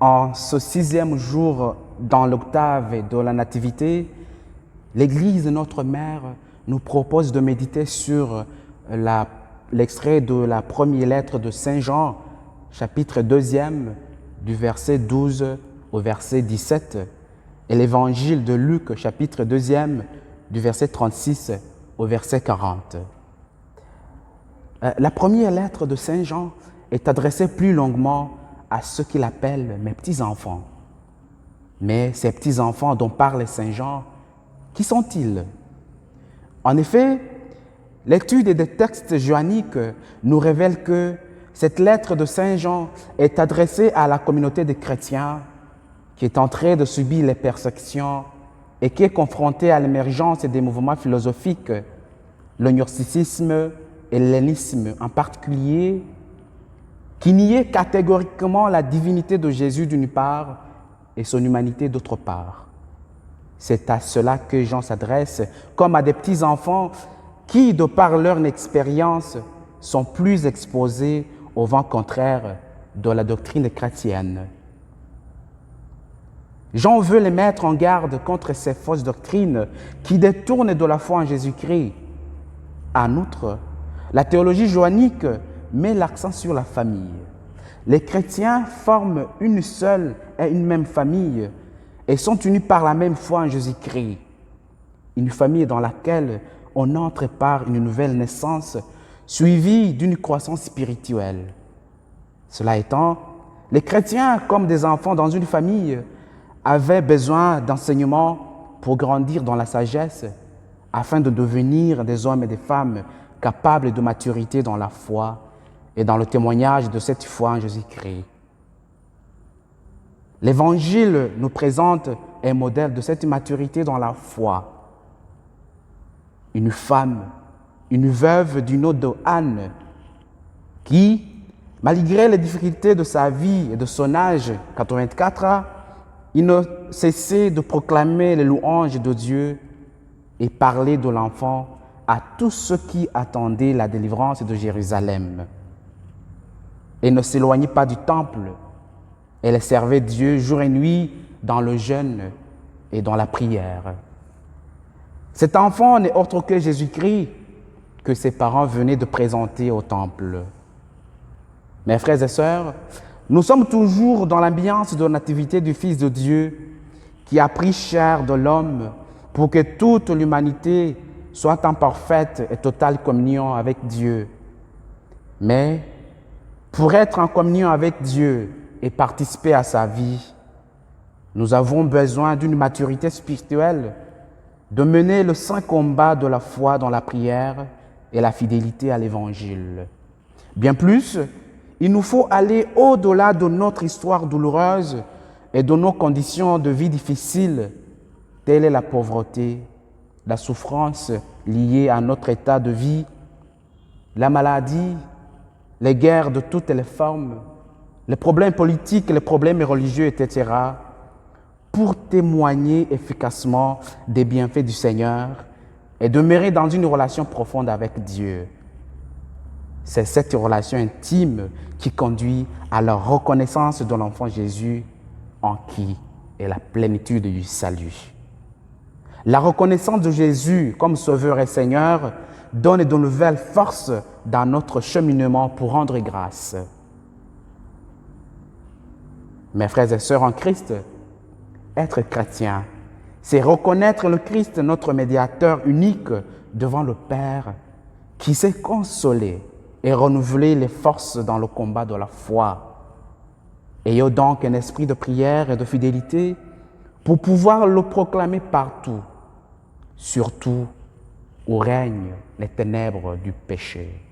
En ce 6e jour dans l'octave de la Nativité, l'Église Notre Mère nous propose de méditer sur l'extrait de la première lettre de Saint Jean, chapitre 2e, du verset 12 au verset 17, et l'Évangile de Luc, chapitre 2e, du verset 36 au verset 40. La première lettre de Saint Jean est adressée plus longuement à ceux qu'il appelle mes petits-enfants. Mais ces petits-enfants dont parle Saint Jean, qui sont-ils? En effet, l'étude des textes joanniques nous révèle que cette lettre de Saint Jean est adressée à la communauté des chrétiens qui est en train de subir les persécutions et qui est confrontée à l'émergence des mouvements philosophiques, le gnosticisme et l'hellénisme en particulier, qui niaient catégoriquement la divinité de Jésus d'une part et son humanité d'autre part. C'est à cela que Jean s'adresse, comme à des petits-enfants qui, de par leur expérience, sont plus exposés au vent contraire de la doctrine chrétienne. Jean veut les mettre en garde contre ces fausses doctrines qui détournent de la foi en Jésus-Christ. En outre, la théologie joannique met l'accent sur la famille. Les chrétiens forment une seule et une même famille et sont unis par la même foi en Jésus-Christ. Une famille dans laquelle on entre par une nouvelle naissance suivie d'une croissance spirituelle. Cela étant, les chrétiens, comme des enfants dans une famille, avaient besoin d'enseignements pour grandir dans la sagesse afin de devenir des hommes et des femmes capables de maturité dans la foi et dans le témoignage de cette foi en Jésus-Christ. L'Évangile nous présente un modèle de cette maturité dans la foi. Une femme, une veuve du nom de Anne, qui, malgré les difficultés de sa vie et de son âge, 84 ans, il ne cessait de proclamer les louanges de Dieu et parler de l'enfant à tous ceux qui attendaient la délivrance de Jérusalem. Elle ne s'éloignait pas du temple. Elle servait Dieu jour et nuit dans le jeûne et dans la prière. Cet enfant n'est autre que Jésus-Christ que ses parents venaient de présenter au temple. Mes frères et sœurs, nous sommes toujours dans l'ambiance de la nativité du Fils de Dieu qui a pris chair de l'homme pour que toute l'humanité soit en parfaite et totale communion avec Dieu. Mais pour être en communion avec Dieu et participer à sa vie, nous avons besoin d'une maturité spirituelle, de mener le saint combat de la foi dans la prière et la fidélité à l'Évangile. Bien plus, il nous faut aller au-delà de notre histoire douloureuse et de nos conditions de vie difficiles, telle est la pauvreté, la souffrance liée à notre état de vie, la maladie, les guerres de toutes les formes, les problèmes politiques, les problèmes religieux, etc., pour témoigner efficacement des bienfaits du Seigneur et demeurer dans une relation profonde avec Dieu. C'est cette relation intime qui conduit à la reconnaissance de l'enfant Jésus en qui est la plénitude du salut. La reconnaissance de Jésus comme Sauveur et Seigneur donne de nouvelles forces dans notre cheminement pour rendre grâce. Mes frères et sœurs en Christ, être chrétien, c'est reconnaître le Christ, notre médiateur unique devant le Père, qui s'est consolé et renouvelé les forces dans le combat de la foi. Ayons donc un esprit de prière et de fidélité pour pouvoir le proclamer partout, surtout où règnent les ténèbres du péché.